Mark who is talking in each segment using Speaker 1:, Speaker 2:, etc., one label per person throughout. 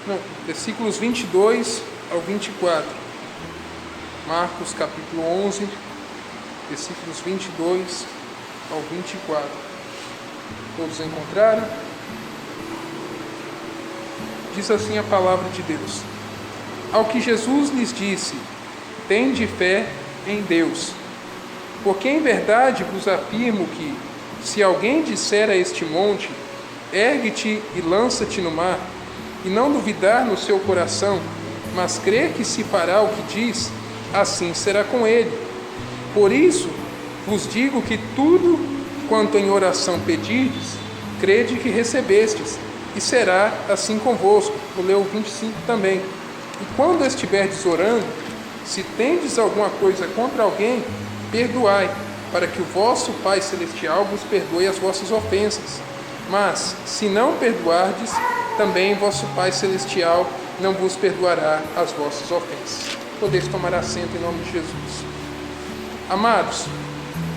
Speaker 1: Não, versículos 22 ao 24. Marcos capítulo 11, versículos 22 ao 24. Todos encontraram? Diz assim a palavra de Deus: Ao que Jesus lhes disse: tende fé em Deus. Porque em verdade vos afirmo que, se alguém disser a este monte: ergue-te e lança-te no mar, e não duvidar no seu coração, mas crer que se fará o que diz, assim será com ele. Por isso vos digo que tudo quanto em oração pedirdes, crede que recebestes, e será assim convosco. Vou ler o 25 também. E quando estiverdes orando, se tendes alguma coisa contra alguém, perdoai, para que o vosso Pai Celestial vos perdoe as vossas ofensas. Mas, se não perdoardes, também vosso Pai Celestial não vos perdoará as vossas ofensas. Podeis tomar assento em nome de Jesus. Amados,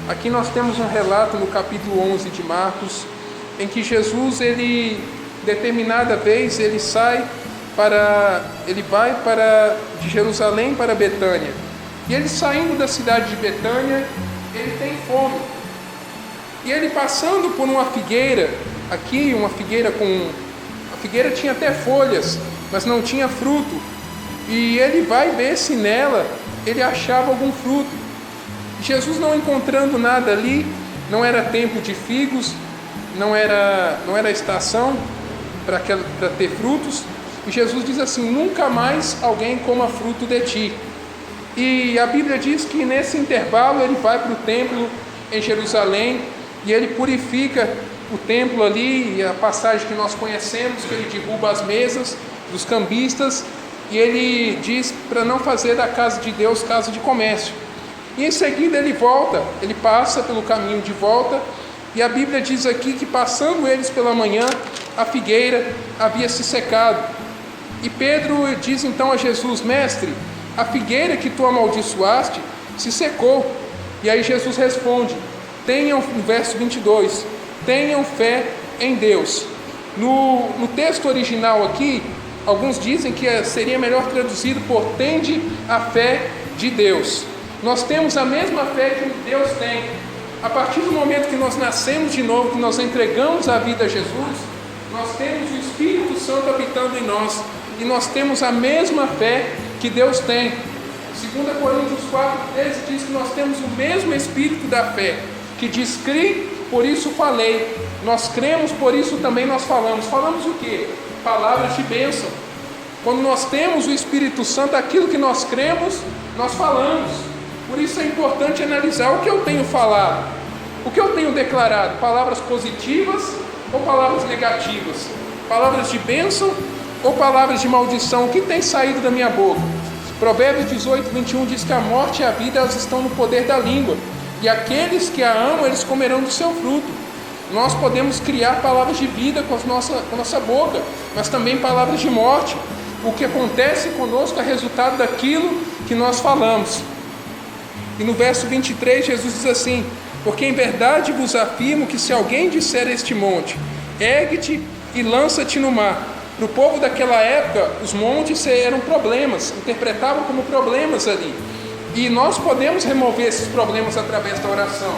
Speaker 1: aqui nós temos um relato no capítulo 11 de Marcos, em que Jesus, determinada vez, ele vai de Jerusalém para Betânia. E ele, saindo da cidade de Betânia, ele tem fome. E ele, passando por uma figueira, a figueira tinha até folhas, mas não tinha fruto. E ele vai ver se nela ele achava algum fruto. Jesus, não encontrando nada ali, não era tempo de figos, não era estação para ter frutos. E Jesus diz assim: nunca mais alguém coma fruto de ti. E a Bíblia diz que nesse intervalo ele vai para o templo em Jerusalém e ele purifica o templo ali, e a passagem que nós conhecemos, que ele derruba as mesas dos cambistas, e ele diz para não fazer da casa de Deus casa de comércio. E em seguida ele volta, ele passa pelo caminho de volta, e a Bíblia diz aqui que, passando eles pela manhã, a figueira havia se secado. E Pedro diz então a Jesus: mestre, a figueira que tu amaldiçoaste se secou. E aí Jesus responde, no verso 22, tenham fé em Deus. No texto original aqui, alguns dizem que seria melhor traduzido por tende a fé de Deus. Nós temos a mesma fé que Deus tem. A partir do momento que nós nascemos de novo, que nós entregamos a vida a Jesus, nós temos o Espírito Santo habitando em nós, e nós temos a mesma fé que Deus tem. 2 Coríntios 4,13 diz que nós temos o mesmo Espírito da fé, que diz: criei, por isso falei. Nós cremos, por isso também nós falamos. Falamos o quê? Palavras de bênção. Quando nós temos o Espírito Santo, aquilo que nós cremos, nós falamos. Por isso é importante analisar o que eu tenho falado, o que eu tenho declarado: palavras positivas ou palavras negativas, palavras de bênção ou palavras de maldição. O que tem saído da minha boca? Provérbios 18:21 diz que a morte e a vida, elas estão no poder da língua, e aqueles que a amam, eles comerão do seu fruto. Nós podemos criar palavras de vida com a nossa boca, mas também palavras de morte. O que acontece conosco é resultado daquilo que nós falamos. E no verso 23, Jesus diz assim: porque em verdade vos afirmo que, se alguém disser a este monte: ergue-te e lança-te no mar. Para o povo daquela época, os montes eram problemas, interpretavam como problemas ali. E nós podemos remover esses problemas através da oração.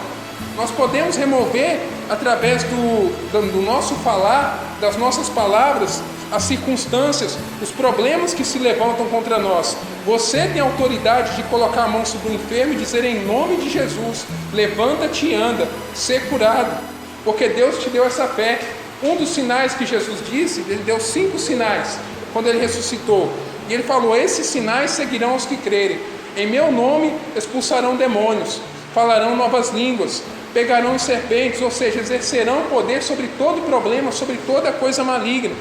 Speaker 1: Nós podemos remover através do nosso falar, das nossas palavras, as circunstâncias, os problemas que se levantam contra nós. Você tem autoridade de colocar a mão sobre o enfermo e dizer: em nome de Jesus, levanta-te e anda, ser curado, porque Deus te deu essa fé. Um dos sinais que Jesus disse, ele deu 5 sinais quando ele ressuscitou, e ele falou: esses sinais seguirão os que crerem. Em meu nome expulsarão demônios, falarão novas línguas, pegarão em serpentes, ou seja, exercerão poder sobre todo problema, sobre toda coisa maligna.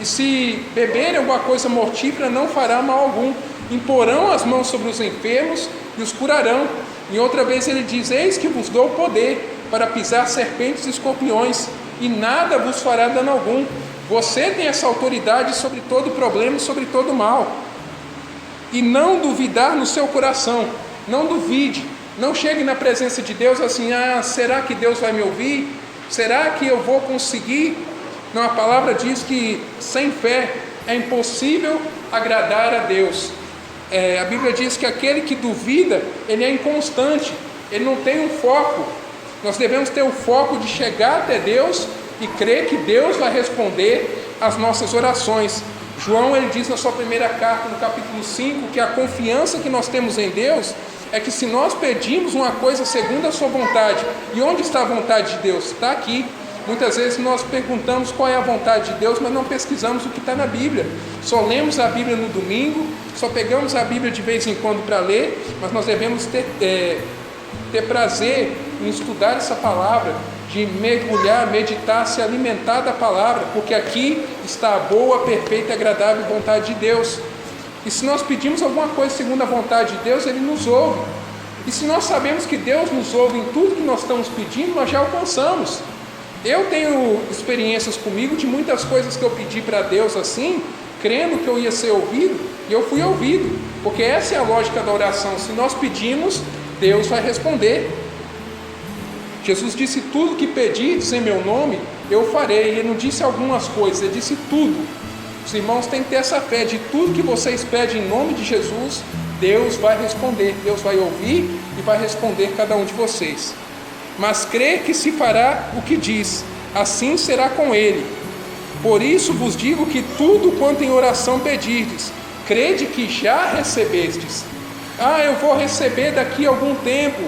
Speaker 1: E se beberem alguma coisa mortífera, não fará mal algum. Imporão as mãos sobre os enfermos e os curarão. E outra vez ele diz: eis que vos dou poder para pisar serpentes e escorpiões, e nada vos fará dano algum. Você tem essa autoridade sobre todo problema, sobre todo mal. E não duvidar no seu coração. Não duvide. Não chegue na presença de Deus assim: será que Deus vai me ouvir? Será que eu vou conseguir? Não, a palavra diz que sem fé É impossível agradar a Deus. A Bíblia diz que aquele que duvida, ele é inconstante, ele não tem um foco. Nós devemos ter o foco de chegar até Deus e crer que Deus vai responder às nossas orações. João, ele diz na sua primeira carta, no capítulo 5, que a confiança que nós temos em Deus é que se nós pedimos uma coisa segundo a sua vontade, e onde está a vontade de Deus? Está aqui. Muitas vezes nós perguntamos qual é a vontade de Deus, mas não pesquisamos o que está na Bíblia. Só lemos a Bíblia no domingo, só pegamos a Bíblia de vez em quando para ler, mas nós devemos ter prazer em estudar essa palavra, de mergulhar, meditar, se alimentar da palavra, porque aqui está a boa, perfeita e agradável vontade de Deus. E se nós pedimos alguma coisa segundo a vontade de Deus, Ele nos ouve. E se nós sabemos que Deus nos ouve em tudo que nós estamos pedindo, nós já alcançamos. Eu tenho experiências comigo de muitas coisas que eu pedi para Deus assim, crendo que eu ia ser ouvido, e eu fui ouvido, porque essa é a lógica da oração. Se nós pedimos, Deus vai responder. Jesus disse: tudo que pedirdes em meu nome, eu farei. Ele não disse algumas coisas, ele disse tudo. Os irmãos têm que ter essa fé de tudo que vocês pedem em nome de Jesus, Deus vai responder, Deus vai ouvir e vai responder cada um de vocês. Mas crê que se fará o que diz, assim será com ele. Por isso vos digo que tudo quanto em oração pedirdes, crede que já recebestes. Eu vou receber daqui a algum tempo.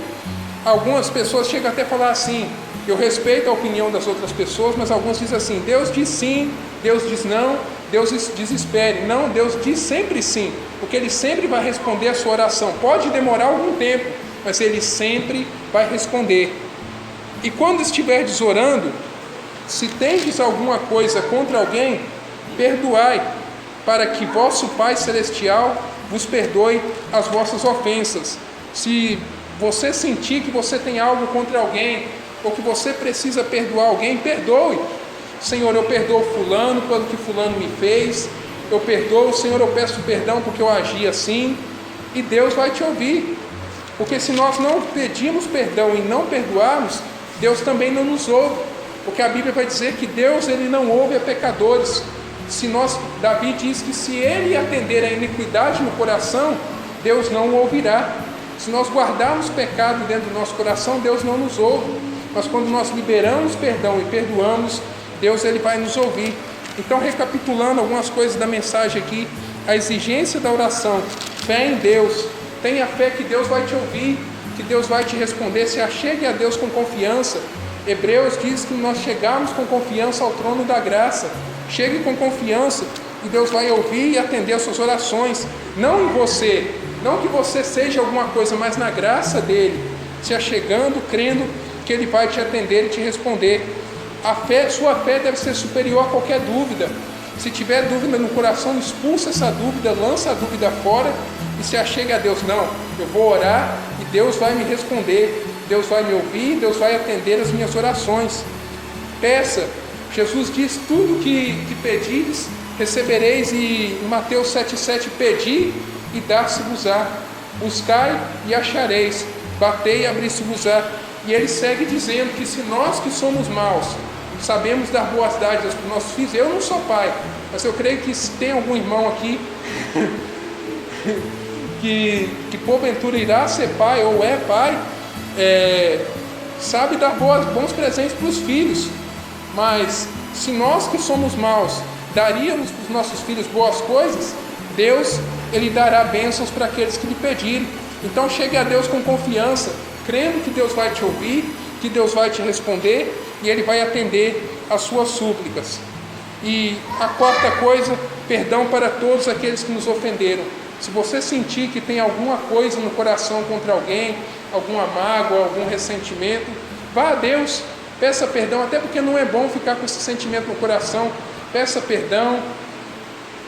Speaker 1: Algumas pessoas chegam até a falar assim, eu respeito a opinião das outras pessoas, mas alguns dizem assim: Deus diz sim, Deus diz não, Deus diz espere. Não, Deus diz sempre sim, porque Ele sempre vai responder a sua oração. Pode demorar algum tempo, mas Ele sempre vai responder. E quando estiverdes orando, se tendes alguma coisa contra alguém, perdoai, para que vosso Pai Celestial vos perdoe as vossas ofensas. Se você sentir que você tem algo contra alguém, ou que você precisa perdoar alguém, perdoe. Senhor, eu perdoo fulano pelo que fulano me fez, eu perdoo, Senhor, eu peço perdão porque eu agi assim, e Deus vai te ouvir. Porque se nós não pedimos perdão e não perdoarmos, Deus também não nos ouve, porque a Bíblia vai dizer que Deus, Ele não ouve a pecadores. Davi diz que se Ele atender a iniquidade no coração, Deus não o ouvirá. Se nós guardarmos pecado dentro do nosso coração, Deus não nos ouve. Mas quando nós liberamos perdão e perdoamos, Deus, Ele vai nos ouvir. Então, recapitulando algumas coisas da mensagem aqui: a exigência da oração, fé em Deus, tenha fé que Deus vai te ouvir, que Deus vai te responder. Se achegue a Deus com confiança. Hebreus diz que nós chegamos com confiança ao trono da graça. Chegue com confiança e Deus vai ouvir e atender as suas orações. Não em você, não que você seja alguma coisa, mas na graça dEle, se achegando, crendo que Ele vai te atender e te responder. Sua fé deve ser superior a qualquer dúvida. Se tiver dúvida no coração, expulsa essa dúvida, lança a dúvida fora e se achegue a Deus. Não, eu vou orar e Deus vai me responder, Deus vai me ouvir, Deus vai atender as minhas orações. Peça. Jesus diz: tudo que pedires, recebereis. E em Mateus 7,7, pedi e dar-se-vos-á, buscai e achareis, batei e abrir-se-vos-á. E ele segue dizendo que se nós que somos maus sabemos dar boas dádivas para os nossos filhos, eu não sou pai, mas eu creio que se tem algum irmão aqui que porventura irá ser pai ou é pai, sabe dar bons presentes para os filhos. Mas se nós que somos maus daríamos para os nossos filhos boas coisas, Deus, Ele dará bênçãos para aqueles que lhe pedirem. Então chegue a Deus com confiança, crendo que Deus vai te ouvir, que Deus vai te responder e Ele vai atender as suas súplicas. E a quarta coisa, perdão para todos aqueles que nos ofenderam. Se você sentir que tem alguma coisa no coração contra alguém, alguma mágoa, algum ressentimento, vá a Deus, peça perdão, até porque não é bom ficar com esse sentimento no coração. Peça perdão,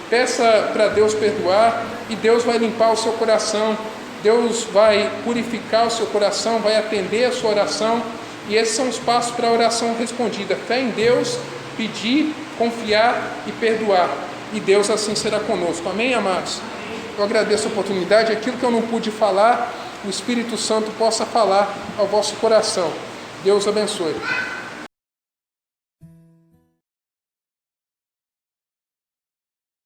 Speaker 1: peça para Deus perdoar e Deus vai limpar o seu coração. Deus vai purificar o seu coração, vai atender a sua oração. E esses são os passos para a oração respondida: fé em Deus, pedir, confiar e perdoar. E Deus assim será conosco. Amém, amados? Eu agradeço a oportunidade. Aquilo que eu não pude falar, o Espírito Santo possa falar ao vosso coração. Deus abençoe.